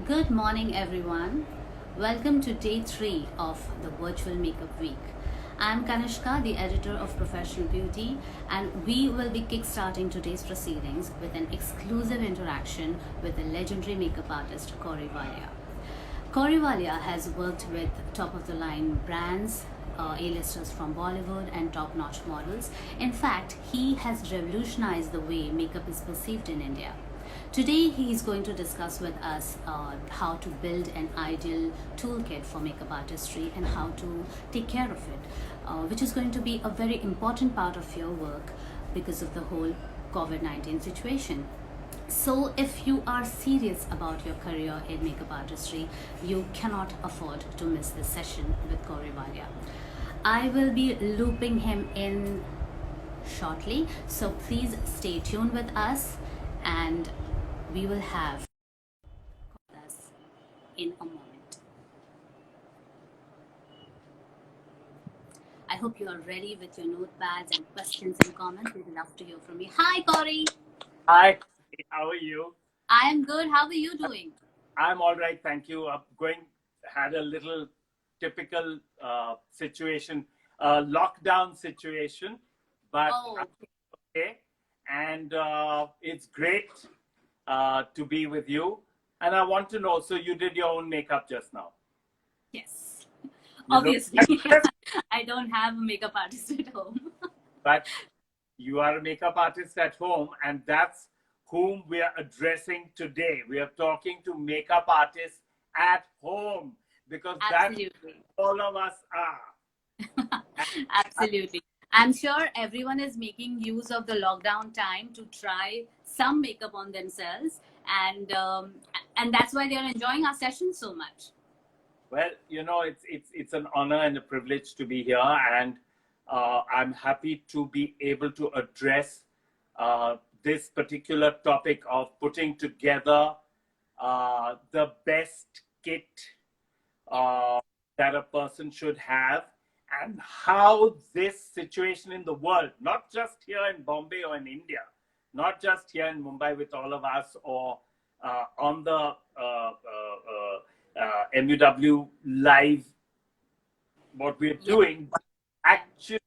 Good morning, everyone. Welcome to day 3 of the Virtual Makeup Week. I'm Kanishka, the editor of Professional Beauty, and we will be kickstarting today's proceedings with an exclusive interaction with the legendary makeup artist Cory Walia. Cory Walia has worked with top of the line brands, A-listers from Bollywood, and top notch models. In fact, he has revolutionized the way makeup is perceived in India. Today, he is going to discuss with us how to build an ideal toolkit for makeup artistry and how to take care of it, which is going to be a very important part of your work because of the whole COVID-19 situation. So, if you are serious about your career in makeup artistry, you cannot afford to miss this session with Cory Walia. I will be looping him in shortly, so please stay tuned with us and we will have us in a moment. I hope you are ready with your notepads and questions and comments. We'd love to hear from you. Hi, Cory. Hi, how are you? I am good. How are you doing? I'm all right, thank you. Had a little typical situation, lockdown situation, but Oh, I'm okay. And it's great to be with you. And I want to know, so you did your own makeup just now. yes. You look Obviously, fabulous, I don't have a makeup artist at home. but you are a makeup artist at home, and that's whom we are addressing today. We are talking to makeup artists at home because that's Absolutely. all of us are. Absolutely. I'm sure everyone is making use of the lockdown time to try some makeup on themselves, and that's why they're enjoying our session so much. Well, it's an honor and a privilege to be here, and I'm happy to be able to address this particular topic of putting together the best kit uh, that a person should have, and how this situation in the world, not just here in Bombay or in India, not just here in Mumbai with all of us, or on the MUW live, what we're Yeah, doing, but actually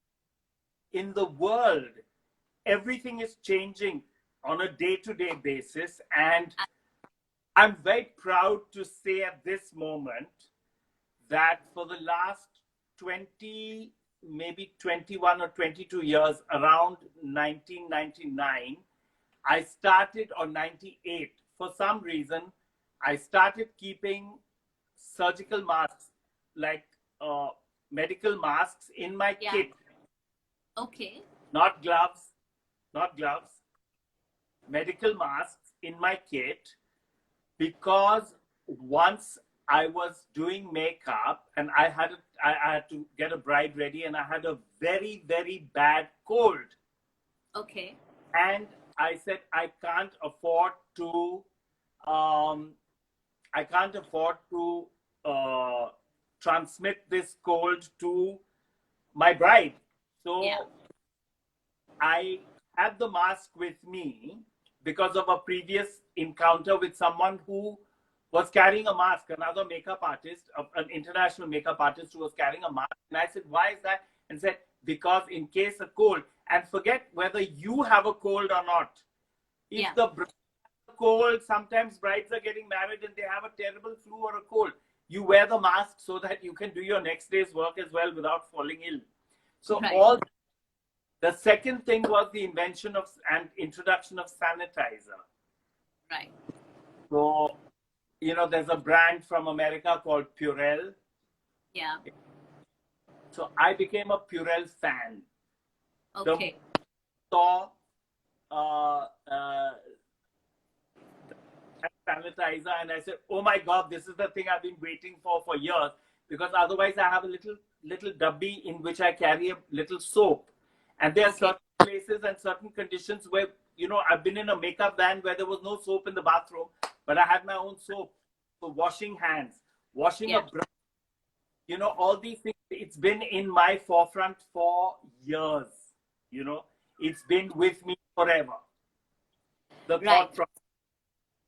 in the world, everything is changing on a day-to-day basis, and I'm very proud to say at this moment that for the last 20, maybe 21 or 22 years, around 1999, I started, or 98, for some reason, I started keeping surgical masks, like medical masks, in my yeah. kit. Okay. Not gloves, not gloves, medical masks in my kit, because once I was doing makeup and I had to get a bride ready, and I had a very, very bad cold. Okay. And I said, um, I can't afford to transmit this cold to my bride. Yeah. So I had the mask with me because of a previous encounter with someone who was carrying a mask, another makeup artist, an international makeup artist who was carrying a mask. And I said, why is that? And said, because in case of cold, and forget whether you have a cold or not. Yeah. If the bride has a cold, sometimes brides are getting married and they have a terrible flu or a cold. You wear the mask so that you can do your next day's work as well without falling ill. So Right. all the second thing was the invention of and introduction of sanitizer. Right. So, there's a brand from America called Purell. Yeah. So I became a Purell fan. The Okay. saw sanitizer, and I said, "Oh my God, this is the thing I've been waiting for years." Because otherwise, I have a little dubby in which I carry a little soap, and there are Okay. certain places and certain conditions where I've been in a makeup van where there was no soap in the bathroom, but I had my own soap for washing hands, washing a Yeah. brush, all these things. It's been in my forefront for years. It's been with me forever. The Right. thought process.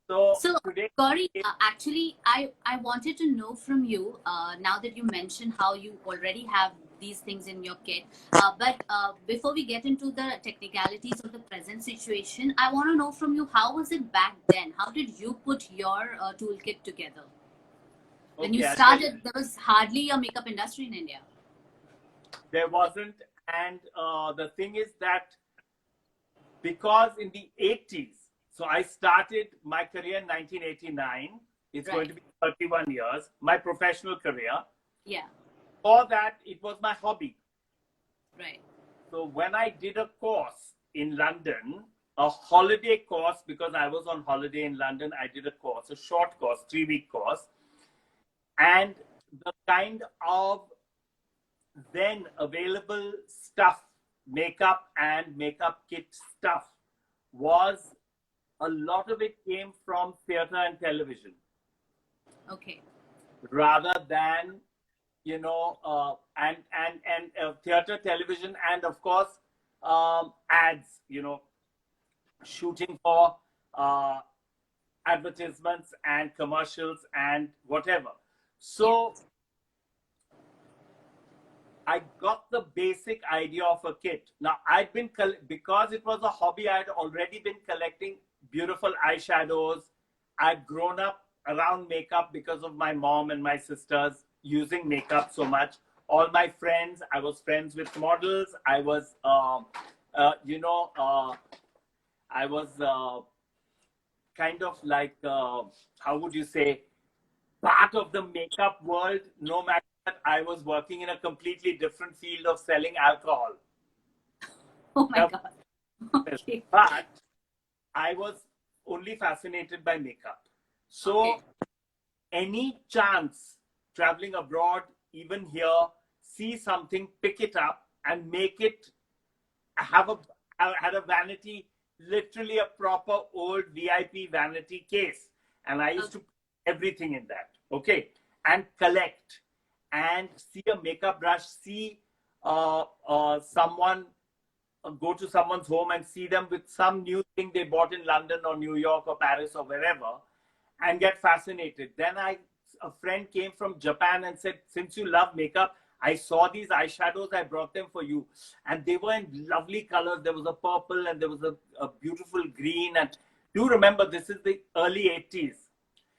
So, today, Cory, actually, I wanted to know from you, now that you mentioned how you already have these things in your kit. But before we get into the technicalities of the present situation, I want to know from you, how was it back then? How did you put your toolkit together? When you okay, I'll tell you, started, there was hardly a makeup industry in India. there wasn't. And the thing is that because in the 80s, so I started my career in 1989. It's going Right. to be 31 years, my professional career. Yeah. For that, it was my hobby. Right. So when I did a course in London, a holiday course, because I was on holiday in London, I did a course, a short course, 3-week course. And the kind of then available stuff, makeup and makeup kit stuff, was a lot of it came from theater and television Okay. rather than theater, television, and of course ads, shooting for uh, advertisements and commercials and whatever. So Yes. I got the basic idea of a kit. Now because it was a hobby, I had already been collecting beautiful eyeshadows. I'd grown up around makeup because of my mom and my sisters using makeup so much. All my friends, I was friends with models. I was, I was kind of like, how would you say, part of the makeup world, no matter that I was working in a completely different field of selling alcohol. Oh my God. Okay. But I was only fascinated by makeup. Okay. So any chance traveling abroad, even here, see something, pick it up and make it I had a vanity, literally a proper old VIP vanity case. And I used to put everything in that, okay, and collect and see a makeup brush, see someone, go to someone's home and see them with some new thing they bought in London or New York or Paris or wherever, and get fascinated. Then a friend came from Japan and said, since you love makeup, I saw these eyeshadows, I brought them for you. And they were in lovely colors. There was a purple and there was a beautiful green. And do remember, this is the early 80s.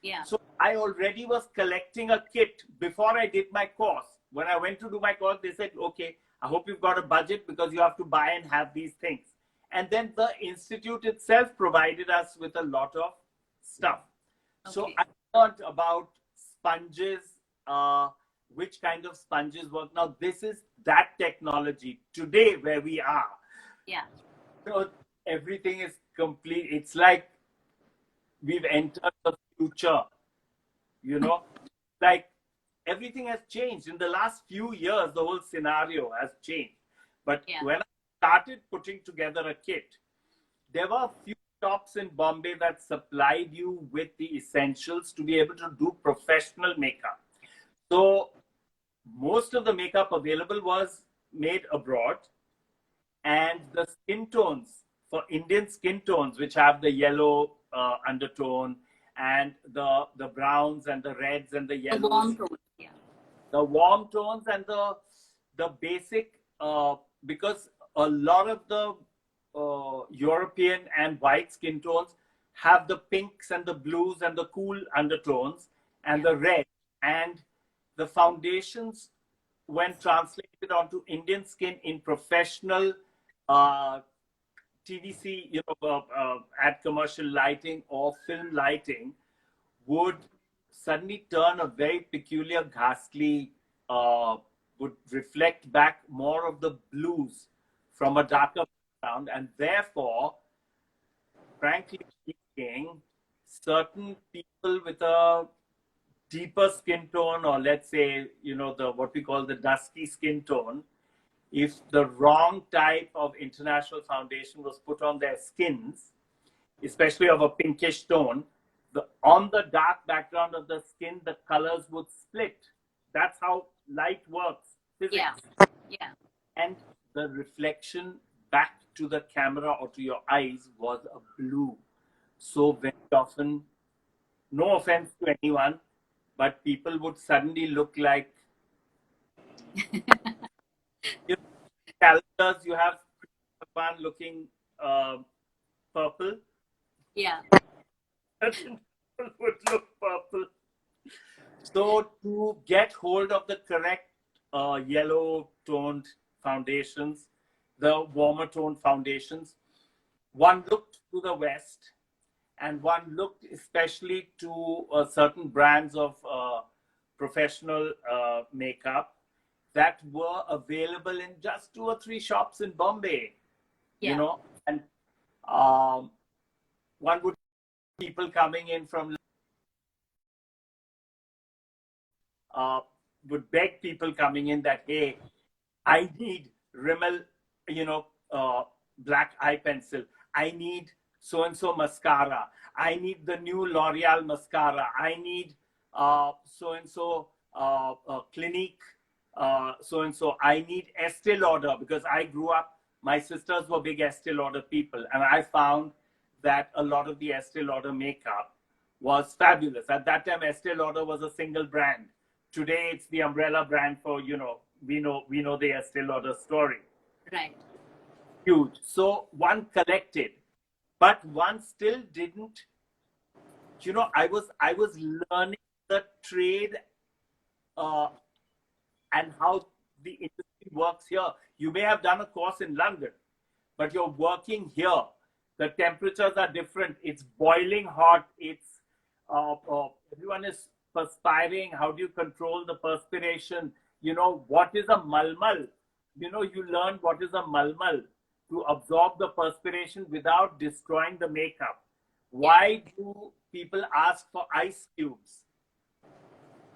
Yeah. So I already was collecting a kit before I did my course. When I went to do my course, they said, okay, I hope you've got a budget because you have to buy and have these things. And then the institute itself provided us with a lot of stuff. So Okay. I learned about sponges, which kind of sponges work. Now, this is that technology today where we are. Yeah. So everything is complete. It's like we've entered the future, like everything has changed. In the last few years, the whole scenario has changed. But Yeah. when I started putting together a kit, there were a few shops in Bombay that supplied you with the essentials to be able to do professional makeup. So most of the makeup available was made abroad, and the skin tones for Indian skin tones, which have the yellow undertone and the browns and the reds and the The yellows, warm tone. Yeah. the warm tones and the basic, because a lot of the European and white skin tones have the pinks and the blues and the cool undertones and the red, and the foundations, when translated onto Indian skin in professional TVC, at commercial lighting or film lighting, would suddenly turn a very peculiar, ghastly, would reflect back more of the blues from a darker background. And therefore, frankly speaking, certain people with a deeper skin tone, or let's say, the what we call the dusky skin tone, if the wrong type of international foundation was put on their skins, especially of a pinkish tone, on the dark background of the skin, the colors would split. That's how light works, physics. Yeah. Yeah. And the reflection back to the camera or to your eyes was a blue. So very often no offense to anyone, but people would suddenly look like, you know, calendars, you have one looking purple. Yeah. Certain people would look purple. So to get hold of the correct yellow toned foundations, the warmer toned foundations, one looked to the West and one looked especially to certain brands of professional makeup that were available in just 2 or 3 shops in Bombay, Yeah. and um, one would people coming in from uh, would beg people coming in that, hey, I need Rimmel, you know, black eye pencil. I need so and so mascara. I need the new L'Oreal mascara. I need so and so Clinique. So and so. I need Estee Lauder because I grew up. My sisters were big Estee Lauder people, and I found that a lot of the Estee Lauder makeup was fabulous. At that time, Estee Lauder was a single brand. Today, it's the umbrella brand for, we know the Estee Lauder story. Right. Huge. So one collected, but one still didn't. I was learning the trade uh, and how the industry works here. You may have done a course in London, but you're working here. The temperatures are different. It's boiling hot. It's everyone is perspiring. How do you control the perspiration? What is a malmal? You learn what is a malmal to absorb the perspiration without destroying the makeup. Why do people ask for ice cubes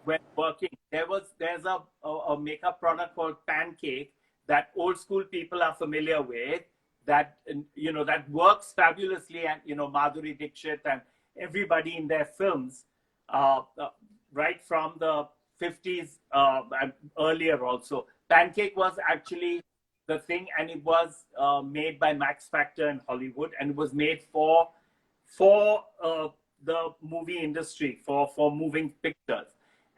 when working? There's a makeup product called Pancake that old school people are familiar with, that that works fabulously, and Madhuri Dixit and everybody in their films, right from the 50s and earlier also. Pancake was actually the thing, and it was made by Max Factor in Hollywood, and it was made for the movie industry, for moving pictures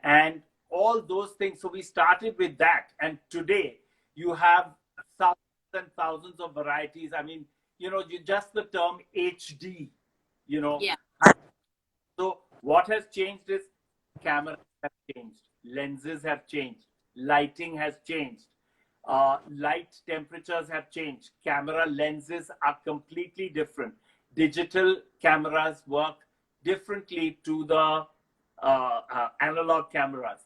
and all those things. So we started with that, and today you have thousands and thousands of varieties. I mean, just the term HD, Yeah. so what has changed is cameras have changed, lenses have changed, lighting has changed, light temperatures have changed, camera lenses are completely different. Digital cameras work differently to the analog cameras.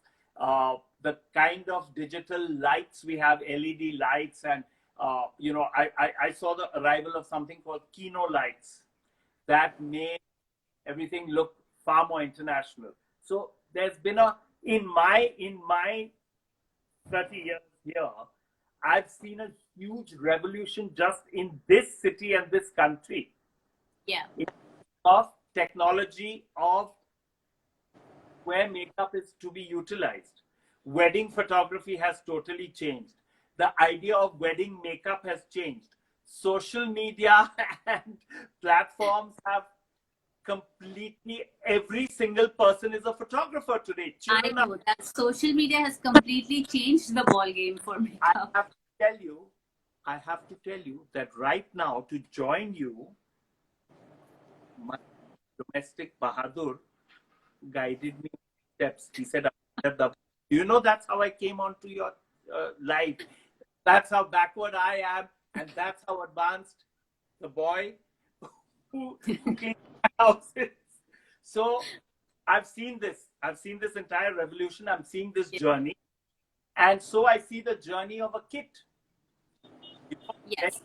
The kind of digital lights we have, LED lights, and I saw the arrival of something called Kino lights that made everything look far more international. So there's been in my 30 years here, I've seen a huge revolution just in this city and this country. Yeah. Of technology, of where makeup is to be utilized. Wedding photography has totally changed. The idea of wedding makeup has changed. Social media and platforms have completely, every single person is a photographer today. I Children know that social media has completely changed the ball game for I makeup. have to tell you, I have to tell you that right now, to join you, my domestic Bahadur guided me steps. He said, that's how I came onto your life. That's how backward I am, and that's how advanced the boy who cleans my houses. So I've seen this. I've seen this entire revolution. I'm seeing this journey. And so I see the journey of a kit. Yes.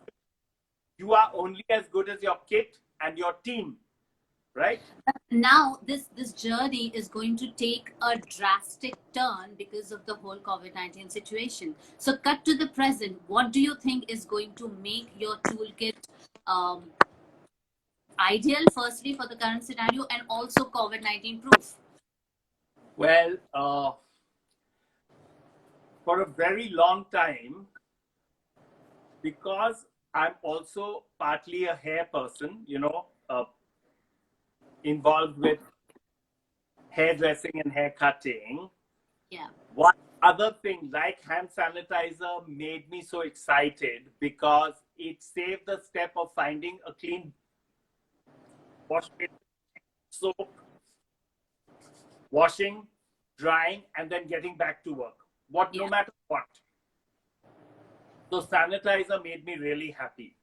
You are only as good as your kit and your team, right? Now this journey is going to take a drastic turn because of the whole COVID-19 situation. So cut to the present. What do you think is going to make your toolkit um, ideal, firstly, for the current scenario, and also COVID-19 proof? Well, for a very long time, because I'm also partly a hair person, involved with hairdressing and hair cutting. Yeah. One other thing, like hand sanitizer, made me so excited because it saved the step of finding a clean wash basin, soap, washing, drying, and then getting back to work. No matter what. So sanitizer made me really happy.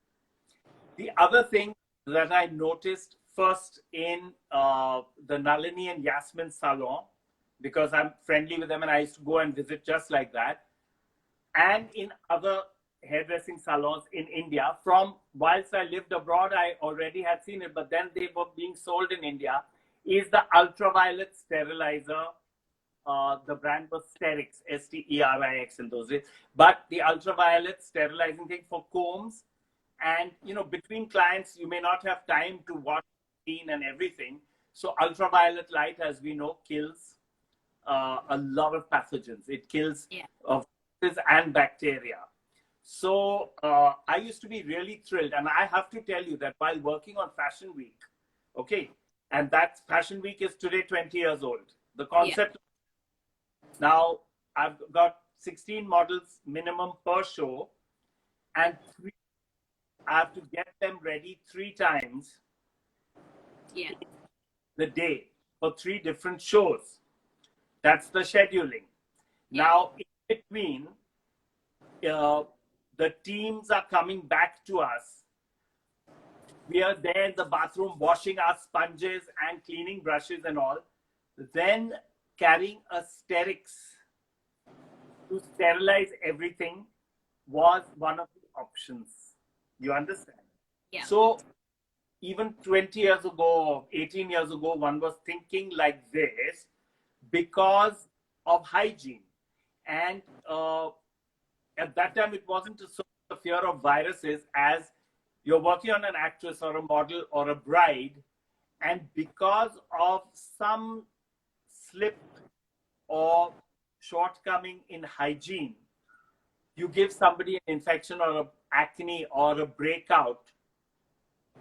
The other thing that I noticed first in the Nalini and Yasmin Salon, because I'm friendly with them and I used to go and visit just like that, and in other hairdressing salons in India, from whilst I lived abroad, I already had seen it, but then they were being sold in India, is the ultraviolet sterilizer. The brand was Sterix, Sterix in those days. But the ultraviolet sterilizing thing for combs, and between clients, you may not have time to wash, clean, and everything. So ultraviolet light, as we know, kills a lot of pathogens. It kills viruses and bacteria. So I used to be really thrilled, and I have to tell you that while working on Fashion Week, okay, and that Fashion Week is today 20 years old. The concept. Now, I've got 16 models minimum per show, and I have to get them ready 3 times the day for 3 different shows. That's the scheduling. Now, in between, the teams are coming back to us. We are there in the bathroom washing our sponges and cleaning brushes and all. Then carrying a Sterix to sterilize everything was one of the options. You understand? Yeah. So even 20 years ago, 18 years ago, one was thinking like this because of hygiene. And at that time, it wasn't so the fear of viruses as you're working on an actress or a model or a bride, and because of some slip or shortcoming in hygiene, you give somebody an infection or an acne or a breakout,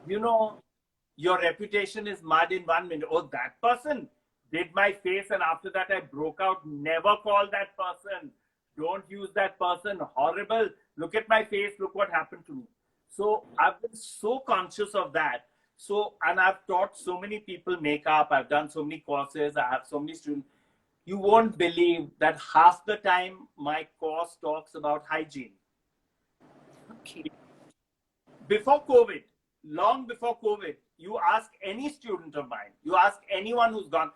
your reputation is mud in 1 minute. Oh, that person did my face and after that I broke out. Never call that person. Don't use that person. Horrible. Look at my face. Look what happened to me. So I've been so conscious of that. So, and I've taught so many people makeup. I've done so many courses. I have so many students. You won't believe that half the time my course talks about hygiene. Okay. Before COVID, long before COVID, you ask any student of mine, you ask anyone who's gone,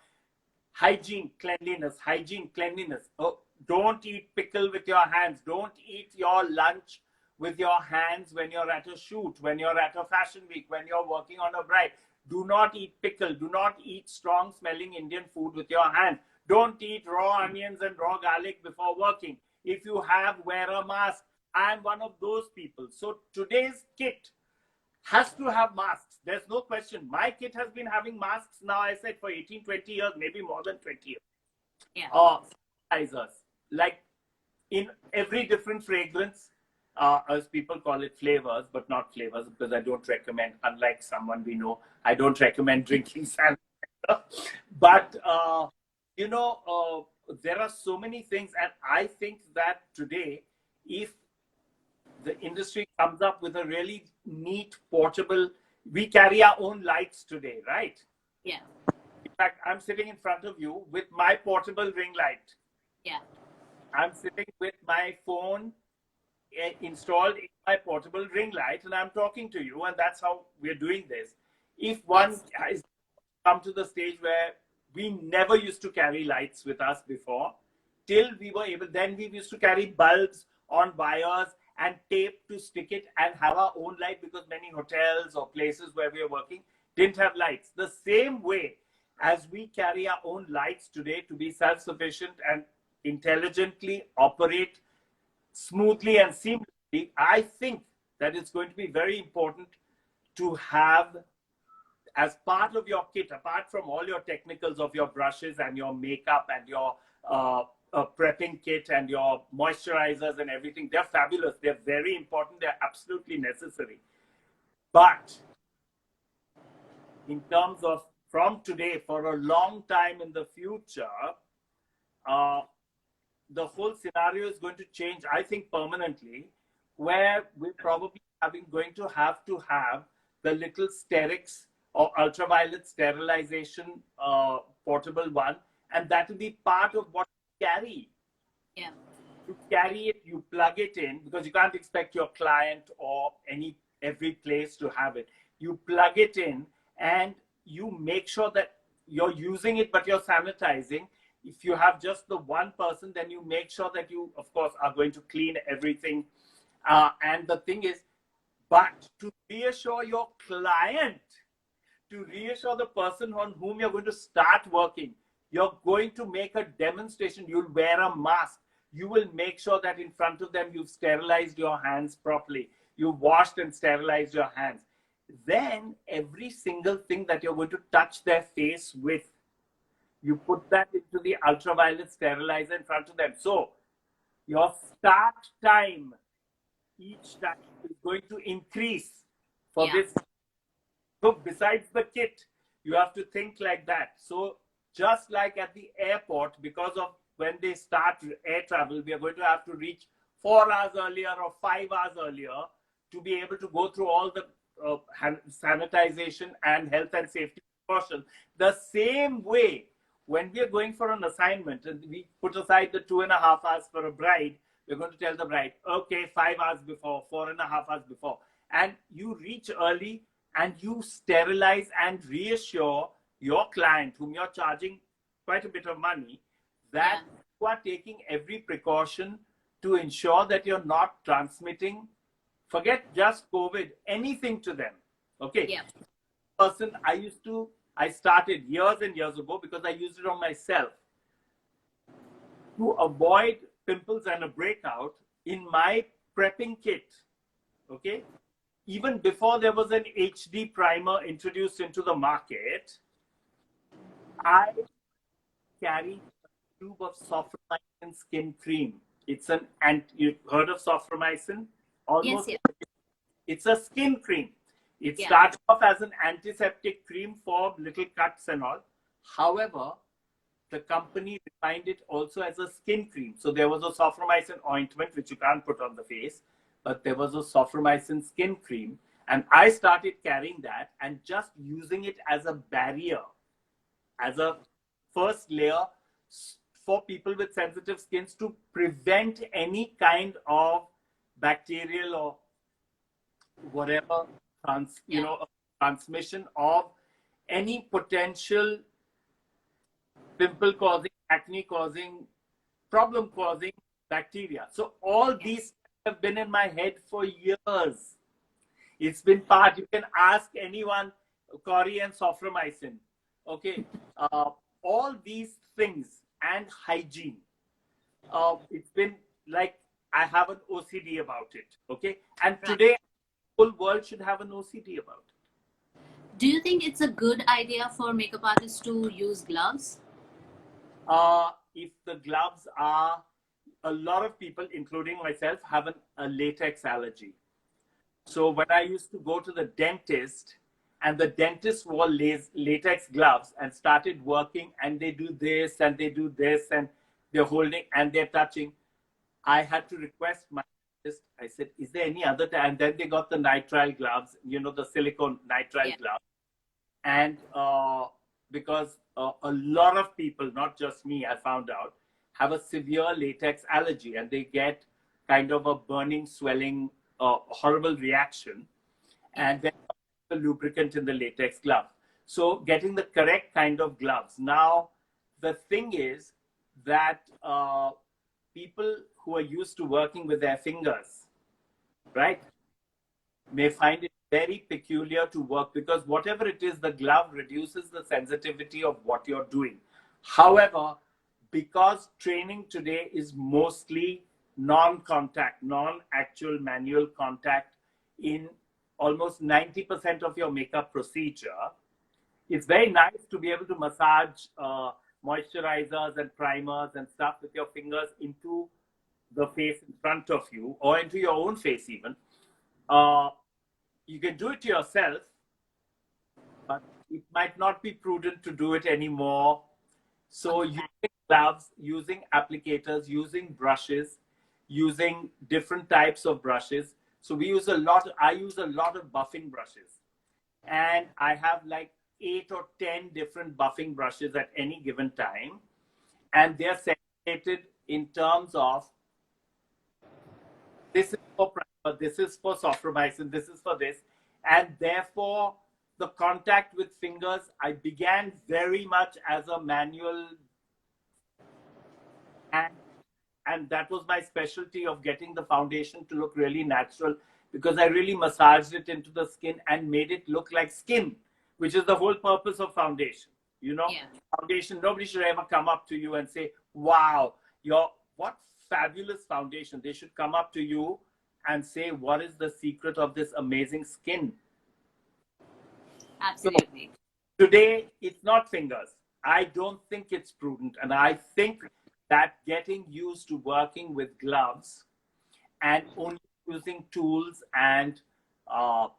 hygiene, cleanliness, hygiene, cleanliness. Oh, don't eat pickle with your hands. Don't eat your lunch with your hands when you're at a shoot, when you're at a fashion week, when you're working on a bride. Do not eat pickle. Do not eat strong smelling Indian food with your hands. Don't eat raw onions and raw garlic before working. If you have, wear a mask. I'm one of those people. So today's kit has to have masks. There's no question. My kit has been having masks now, I said, for 18, 20 years, maybe more than 20 years. Yeah. Sanitizers, like in every different fragrance, as people call it, flavors, but not flavors, because I don't recommend, unlike someone we know, I don't recommend drinking sanitizer. But, there are so many things. And I think that today, if the industry comes up with a really neat, portable, we carry our own lights today, right? Yeah. In fact, I'm sitting in front of you with my portable ring light. Yeah. I'm sitting with my phone installed in my portable ring light, and I'm talking to you, and that's how we're doing this. If one has come to the stage where we never used to carry lights with us before, till we were able, then we used to carry bulbs on wires and tape to stick it and have our own light, because many hotels or places where we are working didn't have lights. The same way as we carry our own lights today to be self-sufficient and intelligently operate smoothly and seamlessly, I think that it's going to be very important to have, as part of your kit, apart from all your technicals of your brushes and your makeup and your prepping kit and your moisturizers and everything, they're fabulous. They're very important. They're absolutely necessary. But in terms of from today for a long time in the future, the whole scenario is going to change, I think, permanently, where we're probably going to have the little Sterix or ultraviolet sterilization portable one, and that will be part of what you carry. Yeah. You carry it, you plug it in, because you can't expect your client or every place to have it. You plug it in and you make sure that you're using it, but you're sanitizing. If you have just the one person, then you make sure that you, of course, are going to clean everything. And the thing is, but to reassure your client, to reassure the person on whom you're going to start working, you're going to make a demonstration. You'll wear a mask. You will make sure that in front of them, you've sterilized your hands properly. You've washed and sterilized your hands. Then every single thing that you're going to touch their face with, you put that into the ultraviolet sterilizer in front of them. So your start time each time is going to increase for this. So besides the kit, you have to think like that. So just like at the airport, because of when they start air travel, we are going to have to reach 4 hours earlier or 5 hours earlier to be able to go through all the sanitization and health and safety precautions. The same way, when we are going for an assignment and we put aside the 2.5 hours for a bride, we're going to tell the bride, okay, 5 hours before, 4.5 hours before. And you reach early and you sterilize and reassure your client, whom you're charging quite a bit of money, that you are taking every precaution to ensure that you're not transmitting, forget just COVID, anything to them. Okay. Yeah. Person I started years and years ago because I used it on myself to avoid pimples and a breakout in my prepping kit. Okay. Even before there was an HD primer introduced into the market, I carried a tube of soframycin skin cream. It's you've heard of soframycin? Almost. Yes, It's a skin cream. It starts off as an antiseptic cream for little cuts and all. However, the company defined it also as a skin cream. So there was a soframycin ointment, which you can't put on the face, but there was a soframycin skin cream. And I started carrying that and just using it as a barrier, as a first layer for people with sensitive skins to prevent any kind of bacterial or whatever transmission of any potential pimple causing, acne causing, problem causing bacteria. So all these have been in my head for years. It's been part. You can ask anyone, Cory and soframycin. Okay, all these things and hygiene. It's been like I have an OCD about it. Okay, and today the whole world should have an OCD about it. Do you think it's a good idea for makeup artists to use gloves? If the gloves are, a lot of people, including myself, have a latex allergy. So when I used to go to the dentist and the dentist wore latex gloves and started working and they do this and they do this and they're holding and they're touching, I had to request my dentist. I said, is there any other time? And then they got the nitrile gloves, the silicone nitrile gloves. And because a lot of people, not just me, I found out, have a severe latex allergy and they get kind of a burning, swelling, horrible reaction. And then the lubricant in the latex glove. So getting the correct kind of gloves. Now, the thing is that people who are used to working with their fingers, right, may find it very peculiar to work because whatever it is, the glove reduces the sensitivity of what you're doing. However, because training today is mostly non-contact, non-actual manual contact in almost 90% of your makeup procedure, it's very nice to be able to massage moisturizers and primers and stuff with your fingers into the face in front of you or into your own face even. You can do it yourself, but it might not be prudent to do it anymore. So using gloves, using applicators, using brushes, using different types of brushes. So I use a lot of buffing brushes. And I have like 8 or 10 different buffing brushes at any given time. And they're segregated in terms of this is for primer, this is for soframycin, this is for this. And therefore, the contact with fingers, I began very much as a manual, and that was my specialty of getting the foundation to look really natural, because I really massaged it into the skin and made it look like skin, which is the whole purpose of foundation. You know, Yeah. foundation, nobody should ever come up to you and say, wow, what fabulous foundation. They should come up to you and say, what is the secret of this amazing skin? Absolutely. So today, it's not fingers. I don't think it's prudent. And I think that getting used to working with gloves and only using tools and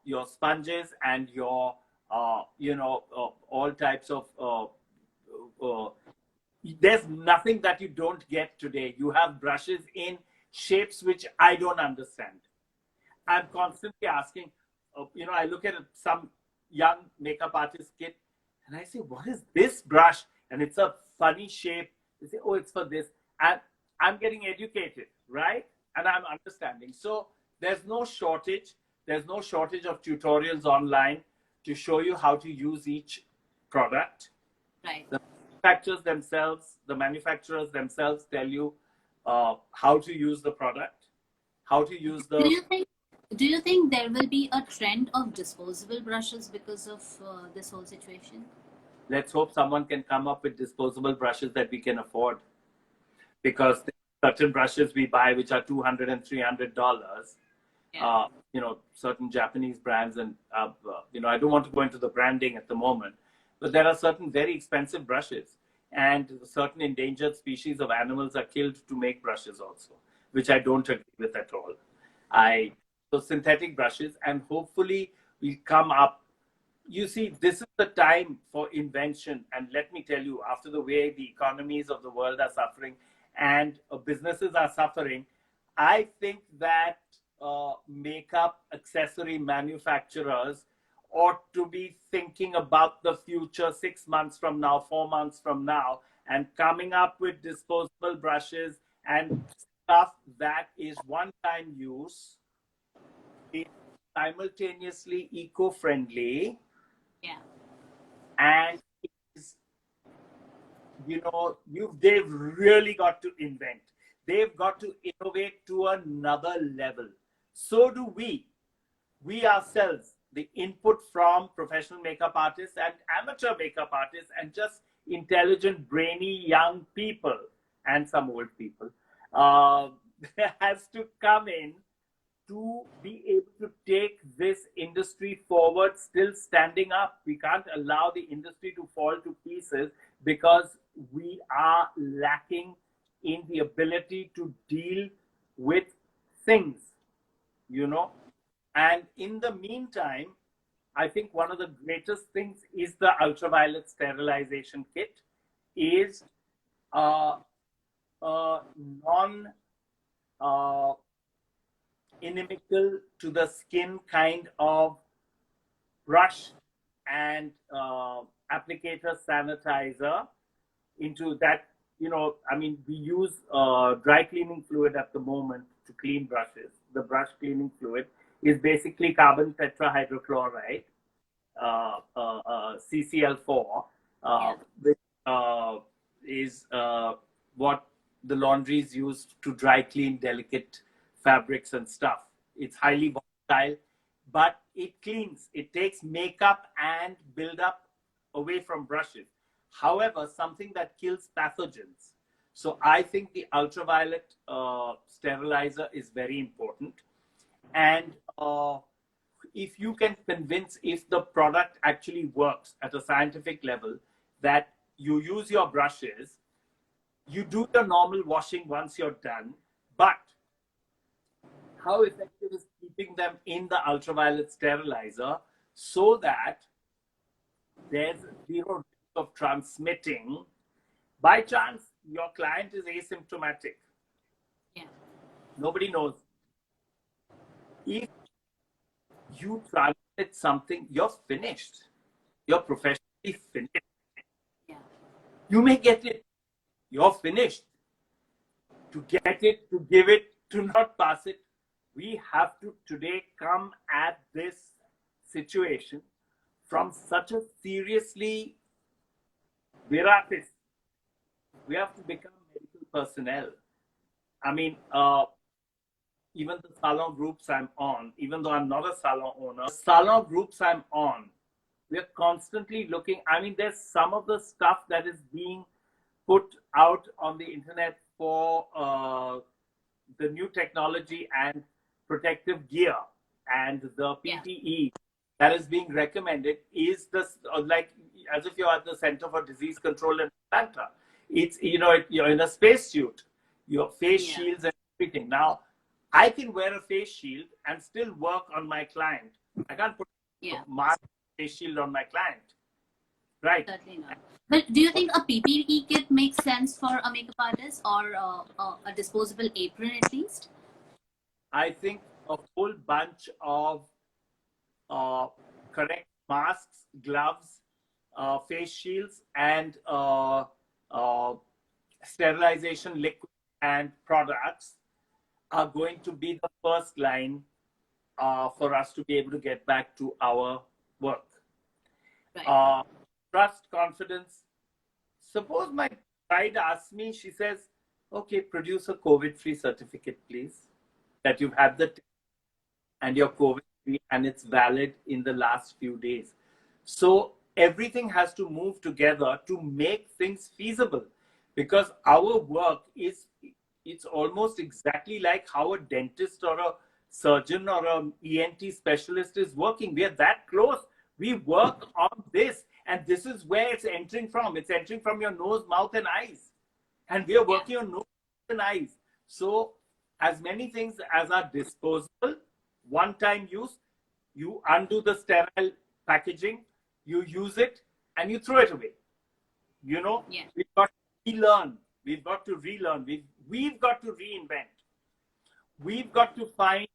your sponges and your, all types of, there's nothing that you don't get today. You have brushes in shapes which I don't understand. I'm constantly asking, I look at some young makeup artist kit and I say, what is this brush? And it's a funny shape. They say, oh, it's for this. And I'm getting educated, right? And I'm understanding. So there's no shortage. There's no shortage of tutorials online to show you how to use each product. Right. The manufacturers themselves tell you how to use the product, how to use the... Do you think there will be a trend of disposable brushes because of this whole situation? Let's hope someone can come up with disposable brushes that we can afford, because certain brushes we buy which are $200 and $300. Yeah. Certain Japanese brands, and I don't want to go into the branding at the moment, but there are certain very expensive brushes, and certain endangered species of animals are killed to make brushes also, which I don't agree with at all. So synthetic brushes, and hopefully we come up. You see, this is the time for invention. And let me tell you, after the way the economies of the world are suffering and businesses are suffering, I think that makeup accessory manufacturers ought to be thinking about the future 6 months from now, 4 months from now, and coming up with disposable brushes and stuff that is one-time use, is simultaneously eco-friendly, Yeah. and is, they've really got to invent. They've got to innovate to another level. So do we. We ourselves, the input from professional makeup artists and amateur makeup artists and just intelligent, brainy young people and some old people, has to come in to be able to take this industry forward, still standing up. We can't allow the industry to fall to pieces because we are lacking in the ability to deal with things, And in the meantime, I think one of the greatest things is the ultraviolet sterilization kit is non inimical to the skin kind of brush and applicator sanitizer into that. We use dry cleaning fluid at the moment to clean brushes. The brush cleaning fluid is basically carbon tetrahydrochloride, CCl4, which is what the laundries use to dry clean delicate fabrics and stuff. It's highly volatile, but it cleans. It takes makeup and buildup away from brushes. However, something that kills pathogens. So I think the ultraviolet sterilizer is very important. And if you can convince, if the product actually works at a scientific level, that you use your brushes, you do the normal washing once you're done, but how effective is keeping them in the ultraviolet sterilizer so that there's zero risk of transmitting. By chance, your client is asymptomatic. Yeah. Nobody knows. If you transmit something, you're finished. You're professionally finished. Yeah. You may get it. You're finished. To get it, to give it, to not pass it, we have to today come at this situation from such a seriously viratis. We have to become medical personnel. I mean, even the salon groups I'm on, even though I'm not a salon owner, salon groups I'm on, we're constantly looking. I mean, there's some of the stuff that is being put out on the internet for the new technology and protective gear and the PPE that is being recommended is this like as if you're at the Center for Disease Control in Atlanta. It's you're in a spacesuit, your face shields and everything. Now, I can wear a face shield and still work on my client. I can't put my face shield on my client, right? Certainly not. But do you think a PPE kit makes sense for a makeup artist, or a disposable apron at least? I think a whole bunch of correct masks, gloves, face shields, and sterilization liquid and products are going to be the first line for us to be able to get back to our work. Right. Trust, confidence. Suppose my bride asks me, she says, okay, produce a COVID-free certificate, please, that you've had the test and you're COVID-free and it's valid in the last few days. So everything has to move together to make things feasible, because our work it's almost exactly like how a dentist or a surgeon or an ENT specialist is working. We are that close. We work on this, and this is where it's entering from. It's entering from your nose, mouth, and eyes. And we are working on nose and eyes. So as many things as are disposable, one-time use, you undo the sterile packaging, you use it, and you throw it away. We've got to relearn. We've got to relearn. We've got to reinvent. We've got to find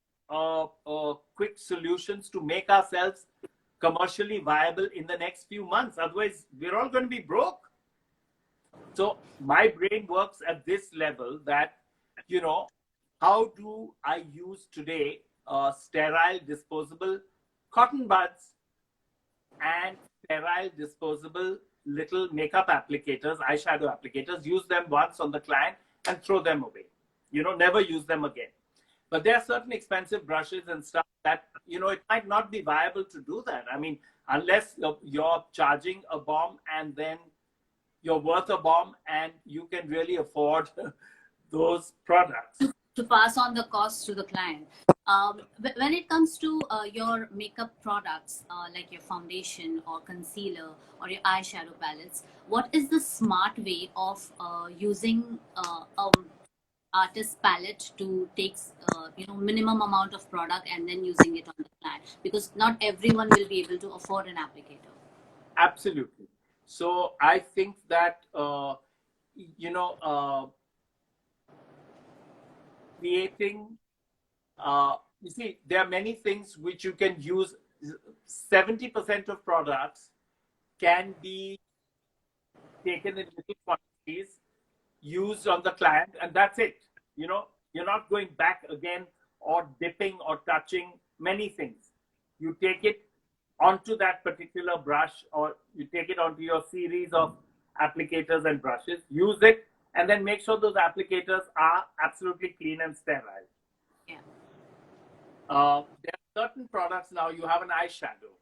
quick solutions to make ourselves commercially viable in the next few months. Otherwise, we're all going to be broke. So my brain works at this level that, how do I use today sterile disposable cotton buds and sterile disposable little makeup applicators, eyeshadow applicators, use them once on the client and throw them away. Never use them again. But there are certain expensive brushes and stuff that, it might not be viable to do that. I mean, unless you're charging a bomb and then you're worth a bomb and you can really afford those products. To pass on the cost to the client. When it comes to your makeup products, like your foundation or concealer or your eyeshadow palettes, what is the smart way of using artist palette to take minimum amount of product and then using it on the client? Because not everyone will be able to afford an applicator. Absolutely. So I think that creating, you see, there are many things which you can use. 70% of products can be taken in little quantities, used on the client, and that's it. You're not going back again or dipping or touching many things. You take it onto that particular brush, or you take it onto your series of applicators and brushes, use it, and then make sure those applicators are absolutely clean and sterile. Yeah. There are certain products now, you have an eyeshadow.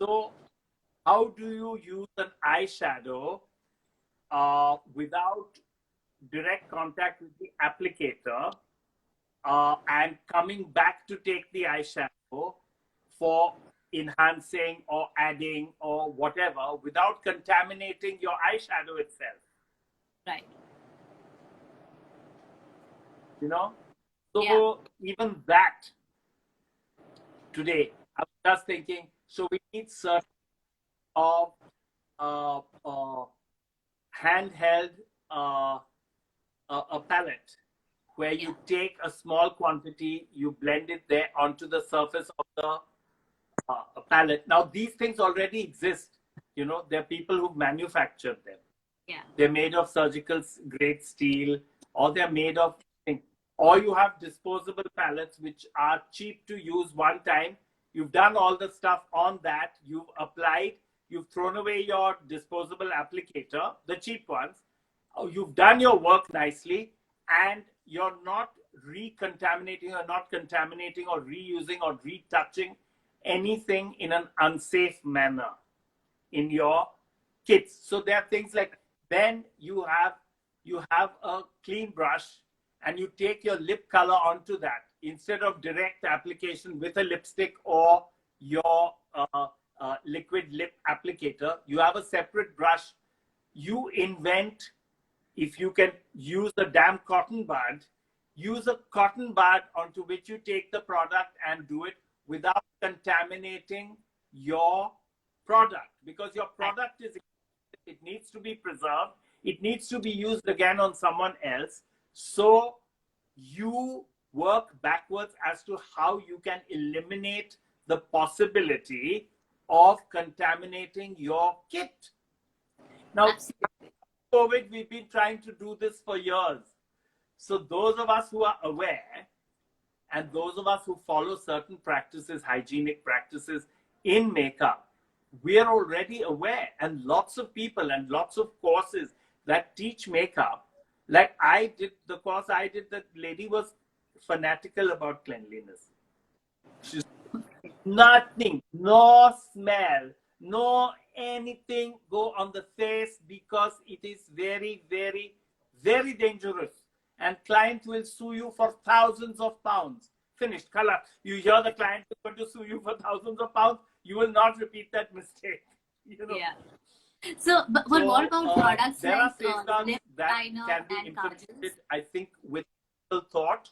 So how do you use an eyeshadow without direct contact with the applicator and coming back to take the eyeshadow for enhancing or adding or whatever without contaminating your eyeshadow itself? Right. So even that today, I was just thinking, So we need certain of handheld a palette where you take a small quantity, you blend it there onto the surface of the palette. Now, these things already exist. You know, there are people who manufacture them. Yeah. They're made of surgical grade steel, or they're made of, or you have disposable palettes which are cheap to use one time. You've done all the stuff on that, you've applied, you've thrown away your disposable applicator, the cheap ones. You've done your work nicely, and you're not recontaminating or not contaminating or reusing or retouching anything in an unsafe manner in your kits. So there are things like, then you have a clean brush and you take your lip color onto that instead of direct application with a lipstick or your liquid lip applicator. You have a separate brush. You invent, if you can use a damn cotton bud, use a cotton bud onto which you take the product and do it without contaminating your product, because your product is, it needs to be preserved, it needs to be used again on someone else. So you work backwards as to how you can eliminate the possibility of contaminating your kit. Now, Absolutely. COVID, we've been trying to do this for years. So those of us who are aware, and those of us who follow certain practices, hygienic practices in makeup, we are already aware. And lots of people and lots of courses that teach makeup, like I did, the course I did, the lady was fanatical about cleanliness. She's nothing, no smell, no anything go on the face, because it is very, very, very dangerous. And client will sue you for thousands of pounds. Finished. Color. You hear the client is going to sue you for thousands of pounds. You will not repeat that mistake. You know? Yeah. So, but what about products there like are safeguards lip that liner can be and implemented, kajals? I think, with thought,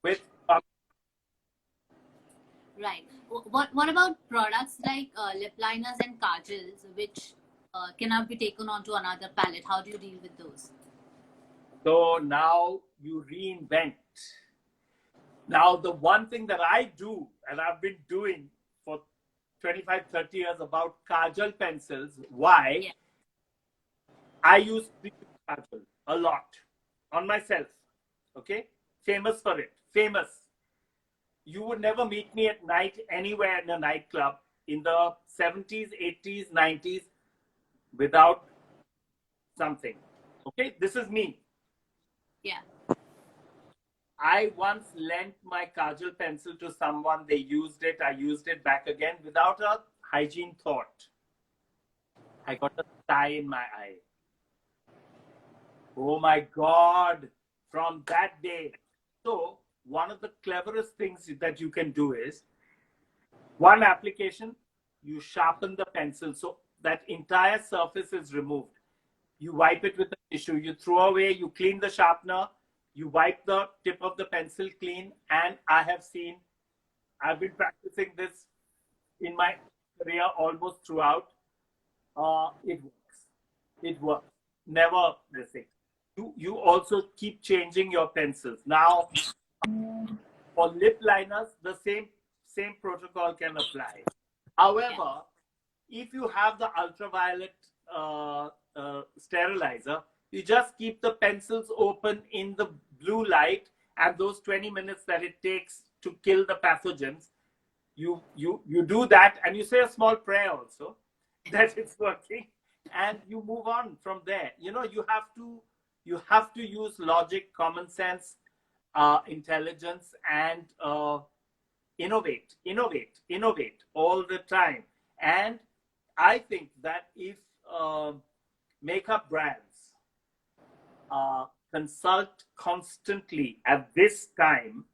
with Right. What about products like lip liners and kajals, which cannot be taken onto another palette? How do you deal with those? So now you reinvent. Now, the one thing that I do, and I've been doing for 25, 30 years about Kajal Pencils, why? Yeah. I use Kajal a lot on myself. Okay? Famous for it. Famous. You would never meet me at night anywhere in a nightclub in the 70s, 80s, 90s without something. Okay? This is me. Yeah. I once lent my Kajal pencil to someone. They used it. I used it back again without a hygiene thought. I got a sty in my eye. Oh my God. From that day. So one of the cleverest things that you can do is, one application, you sharpen the pencil so that entire surface is removed. You wipe it with a tissue. You throw away, you clean the sharpener, you wipe the tip of the pencil clean, and I've been practicing this in my career almost throughout. It works. It works. Never the same. You also keep changing your pencils. Now, for lip liners, the same protocol can apply. However, if you have the ultraviolet sterilizer, you just keep the pencils open in the blue light, and those 20 minutes that it takes to kill the pathogens, you do that, and you say a small prayer also that it's working, and you move on from there. You know, you have to use logic, common sense, intelligence, and innovate all the time. And I think that if makeup brands consult constantly at this time,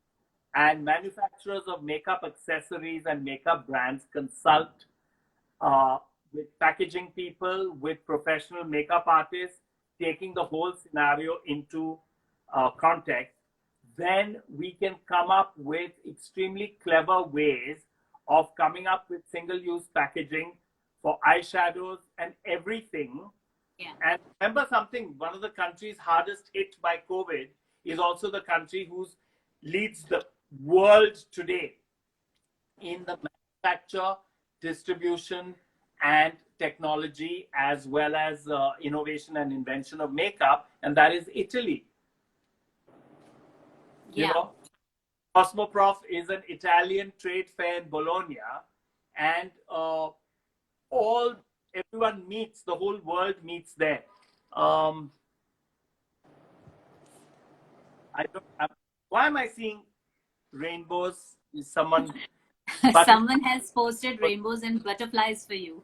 and manufacturers of makeup accessories and makeup brands consult with packaging people, with professional makeup artists, taking the whole scenario into context, then we can come up with extremely clever ways of coming up with single-use packaging for eyeshadows and everything. Yeah. And remember something, one of the countries hardest hit by COVID is also the country who leads the world today in the manufacture, distribution, and technology, as well as innovation and invention of makeup, and that is Italy. Yeah. You know, Cosmoprof is an Italian trade fair in Bologna, and everyone meets, the whole world meets there. Why am I seeing rainbows? Is someone Someone has posted rainbows and butterflies for you.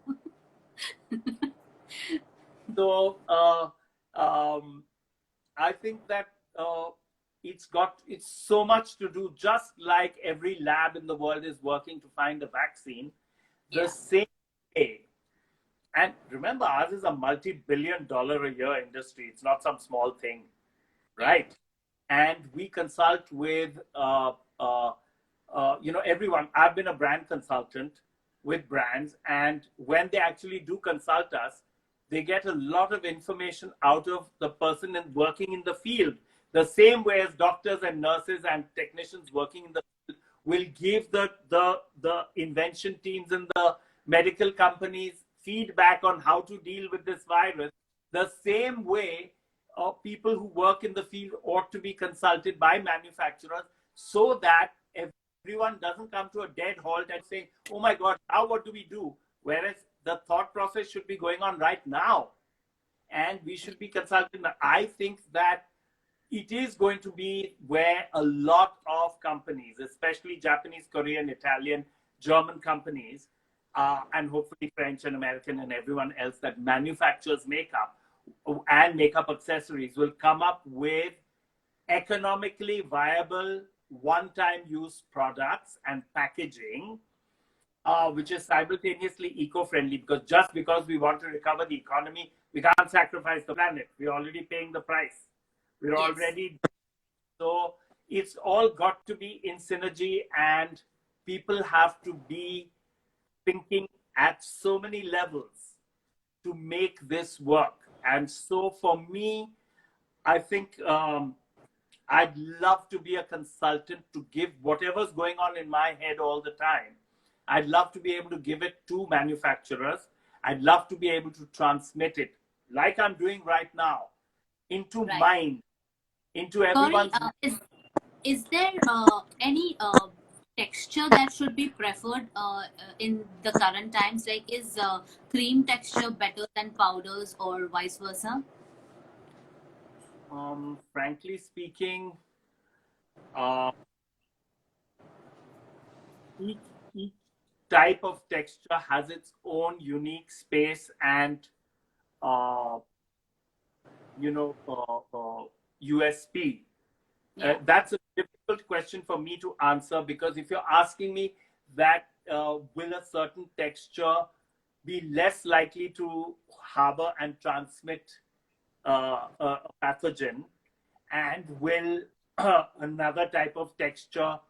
So I think that it's so much to do. Just like every lab in the world is working to find a vaccine, the same way. And remember, ours is a multi-billion-dollar a year industry. It's not some small thing, right? And we consult with everyone. I've been a brand consultant with brands, and when they actually do consult us, they get a lot of information out of the person working in the field. The same way as doctors and nurses and technicians working in the field will give the invention teams and the medical companies feedback on how to deal with this virus. The same way people who work in the field ought to be consulted by manufacturers, so that everyone doesn't come to a dead halt and say, oh my God, now what do we do? Whereas the thought process should be going on right now, and we should be consulting. I think that it is going to be where a lot of companies, especially Japanese, Korean, Italian, German companies, and hopefully French and American and everyone else that manufactures makeup and makeup accessories, will come up with economically viable one-time use products and packaging, which is simultaneously eco-friendly, because just because we want to recover the economy, we can't sacrifice the planet. We're already paying the price. We're already, so it's all got to be in synergy, and people have to be thinking at so many levels to make this work. And so for me, I think I'd love to be a consultant to give whatever's going on in my head all the time. I'd love to be able to give it to manufacturers. I'd love to be able to transmit it, like I'm doing right now, into mind, into everyone's... Sorry, is there any texture that should be preferred in the current times? Like, is cream texture better than powders, or vice versa? Frankly speaking, each type of texture has its own unique space and USP. That's a difficult question for me to answer, because if you're asking me that will a certain texture be less likely to harbor and transmit a pathogen, and will another type of texture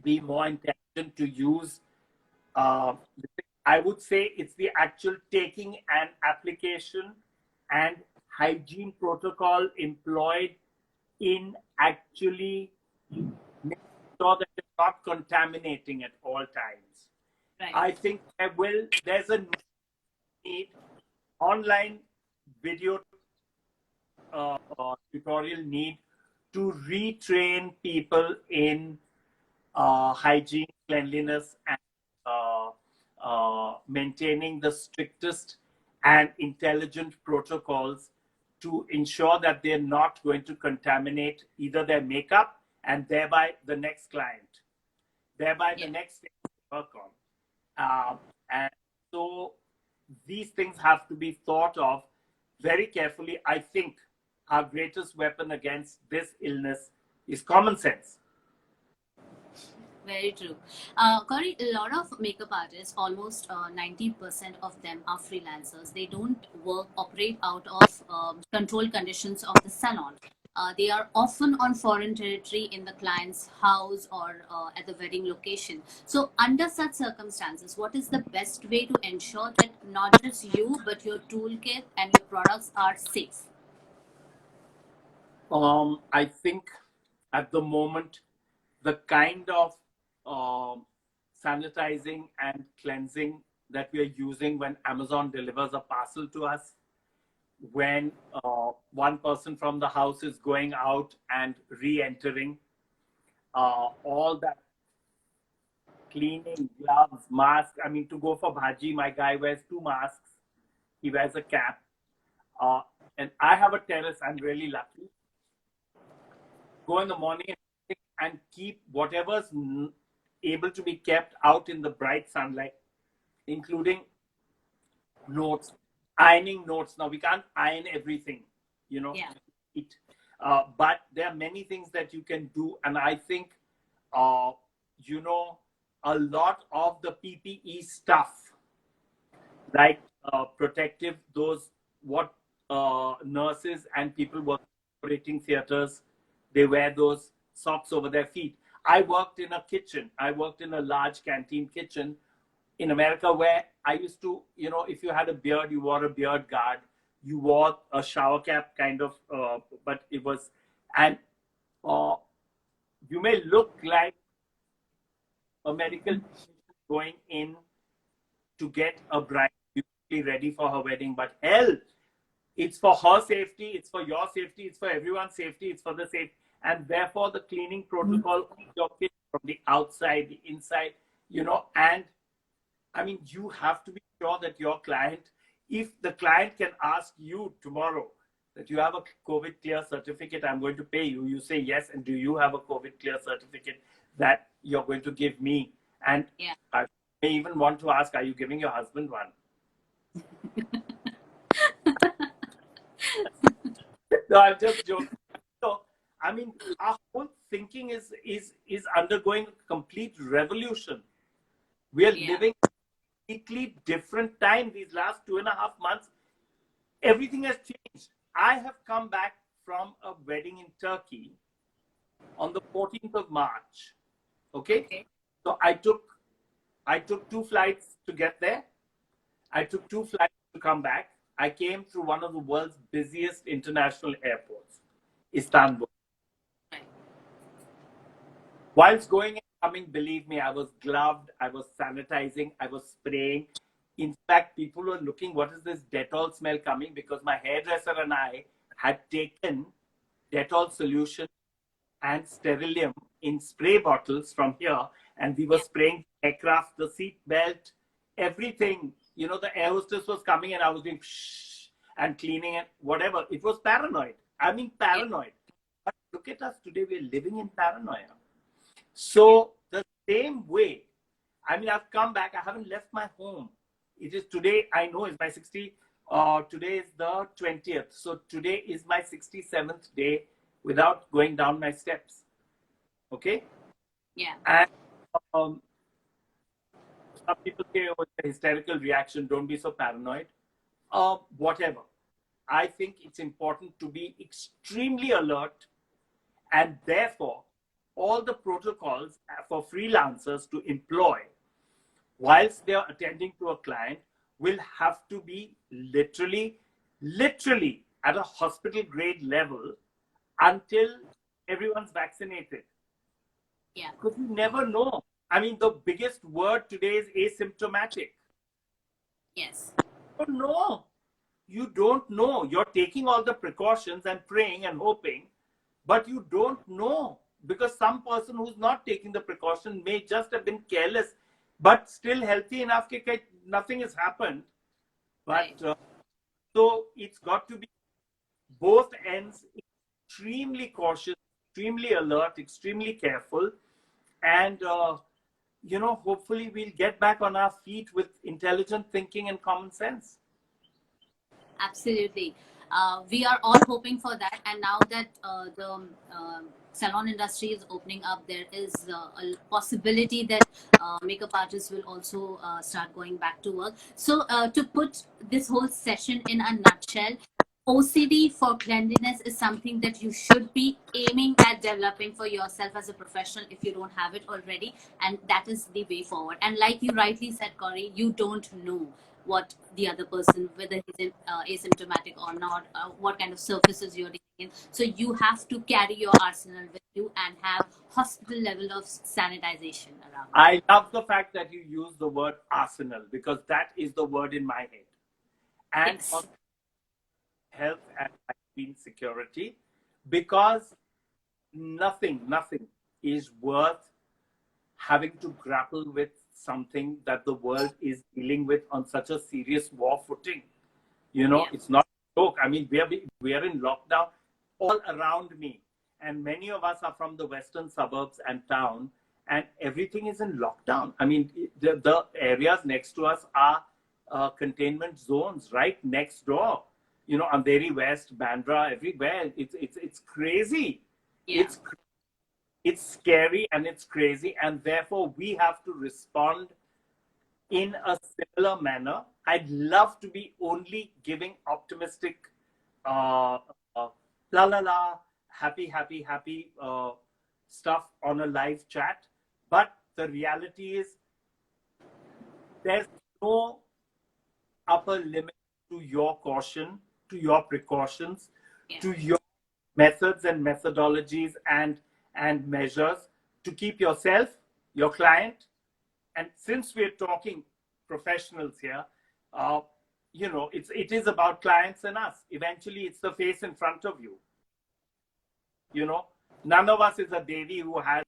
be more intelligent to use, I would say it's the actual taking and application and hygiene protocol employed in actually making sure that it's not contaminating at all times. I think there's a need, online video tutorial need, to retrain people in hygiene, cleanliness, and maintaining the strictest and intelligent protocols to ensure that they're not going to contaminate either their makeup and thereby the next client, thereby the next thing to work on. And so these things have to be thought of very carefully. I think our greatest weapon against this illness is common sense. Very true. Cory, a lot of makeup artists, almost 90% of them are freelancers. They don't operate out of controlled conditions of the salon. They are often on foreign territory in the client's house or at the wedding location. So, under such circumstances, what is the best way to ensure that not just you, but your toolkit and your products are safe? I think at the moment, the kind of sanitizing and cleansing that we are using when Amazon delivers a parcel to us, when one person from the house is going out and re-entering, all that cleaning, gloves, mask. I mean, to go for bhaji, my guy wears 2 masks. He wears a cap. Uh, and I have a terrace. I'm really lucky. Go in the morning and keep whatever's able to be kept out in the bright sunlight, including notes, ironing notes. Now, we can't iron everything, you know. Yeah. But there are many things that you can do. And I think, you know, a lot of the PPE stuff, like protective, those what nurses and people working in operating theaters, they wear those socks over their feet. I worked in a kitchen. I worked in a large canteen kitchen in America where I used to, you know, if you had a beard, you wore a beard guard. You wore a shower cap kind of, but it was, and you may look like a medical going in to get a bride ready for her wedding, but hell, it's for her safety, it's for your safety, it's for everyone's safety, it's for the safety, and therefore the cleaning protocol of your kit from the outside, the inside, you know, and I mean, you have to be sure that your client, if the client can ask you tomorrow that you have a COVID clear certificate, I'm going to pay you, you say yes, and do you have a COVID clear certificate that you're going to give me? And Yeah. I may even want to ask, are you giving your husband one? No, I'm just joking. So, I mean, our whole thinking is undergoing a complete revolution. We are living a completely different time. These last 2.5 months, everything has changed. I have come back from a wedding in Turkey on the 14th of March. Okay? So I took 2 flights to get there. I took 2 flights to come back. I came through one of the world's busiest international airports, Istanbul. Whilst going and coming, believe me, I was gloved, I was sanitizing, I was spraying. In fact, people were looking, what is this Dettol smell coming? Because my hairdresser and I had taken Dettol solution and Sterilium in spray bottles from here, and we were spraying aircraft, the seat belt, everything. You know, the air hostess was coming and I was doing shh and cleaning and whatever. It was paranoid. I mean, paranoid. But look at us today, we're living in paranoia. So the same way, I mean, I've come back, I haven't left my home. It is today, I know it's my 60, today is the 20th. So today is my 67th day without going down my steps. Okay? Yeah. And some people say, oh, it's a hysterical reaction, don't be so paranoid. Whatever. I think it's important to be extremely alert, and therefore, all the protocols for freelancers to employ whilst they are attending to a client will have to be literally at a hospital grade level until everyone's vaccinated. Yeah. Because you never know. I mean, the biggest word today is asymptomatic. Yes. You don't know. You don't know. You're taking all the precautions and praying and hoping, but you don't know. Because some person who's not taking the precaution may just have been careless, but still healthy enough that nothing has happened. But so it's got to be both ends extremely cautious, extremely alert, extremely careful. And, you know, hopefully we'll get back on our feet with intelligent thinking and common sense. Absolutely. We are all hoping for that. And now that the salon industry is opening up, there is a possibility that makeup artists will also start going back to work. So to put this whole session in a nutshell, OCD for cleanliness is something that you should be aiming at developing for yourself as a professional if you don't have it already, and that is the way forward. And like you rightly said, Cory, you don't know what the other person, whether he's asymptomatic or not, what kind of surfaces you're dealing in. So you have to carry your arsenal with you and have hospital level of sanitization around. I love the fact that you use the word arsenal, because that is the word in my head. And Yes. on health and hygiene security, because nothing is worth having to grapple with something that the world is dealing with on such a serious war footing. You know, Yeah. it's not a joke. I mean, we are in lockdown all around me, and many of us are from the western suburbs and town, and everything is in lockdown. I mean, the areas next to us are containment zones right next door. You know, Andheri West, Bandra, everywhere. It's crazy. Yeah. It's scary and it's crazy, and therefore we have to respond in a similar manner. I'd love to be only giving optimistic, uh, la la la, happy stuff on a live chat. But the reality is, there's no upper limit to your caution, to your precautions, Yeah. to your methods and methodologies and measures to keep yourself, your client, and since we're talking professionals here, you know, it is about clients and us. Eventually, it's the face in front of you. You know, none of us is a Devi who has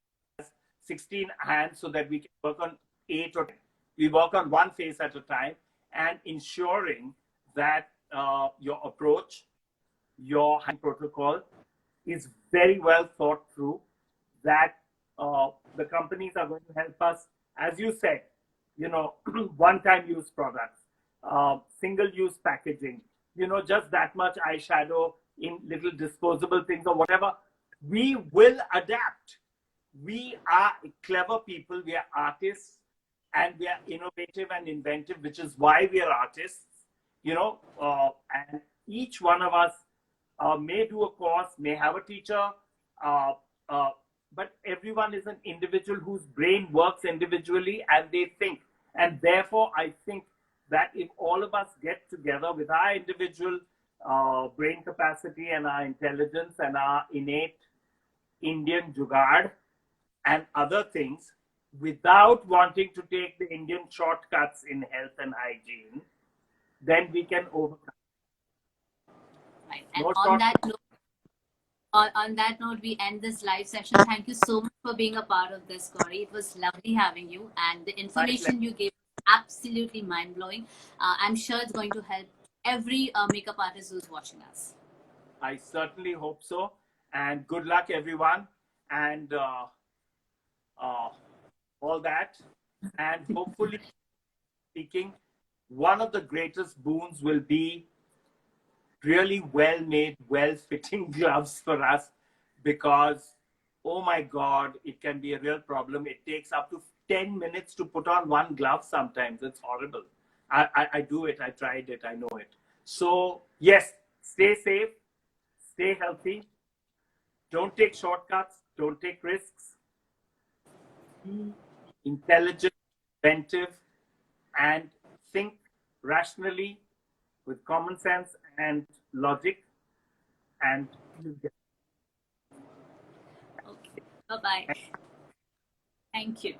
16 hands so that we can work on 8 or 10. We work on one face at a time, and ensuring that your approach, your hand protocol is very well thought through, that the companies are going to help us, as you said, you know, one-time use products, single-use packaging, you know, just that much eyeshadow in little disposable things or whatever. We will adapt. We are clever people. We are artists, and we are innovative and inventive, which is why we are artists, you know, and each one of us may do a course, may have a teacher, uh, uh, but everyone is an individual whose brain works individually and they think. And therefore, I think that if all of us get together with our individual brain capacity and our intelligence and our innate Indian jugaad and other things, without wanting to take the Indian shortcuts in health and hygiene, then we can overcome. Right. And No on that shortcuts. note, on that note, we end this live session. Thank you so much for being a part of this, Cory. It was lovely having you, and the My pleasure. information you gave absolutely mind blowing. I'm sure it's going to help every makeup artist who's watching us. I certainly hope so. And good luck, everyone, and all that. And hopefully, speaking, one of the greatest boons will be really well made, well fitting gloves for us, because, oh my God, it can be a real problem. It takes up to 10 minutes to put on one glove sometimes. It's horrible. I do it. I tried it. I know it. So, yes, stay safe, stay healthy. Don't take shortcuts. Don't take risks. Be intelligent, inventive, and think rationally with common sense and logic. And Okay. Bye bye. Thank you.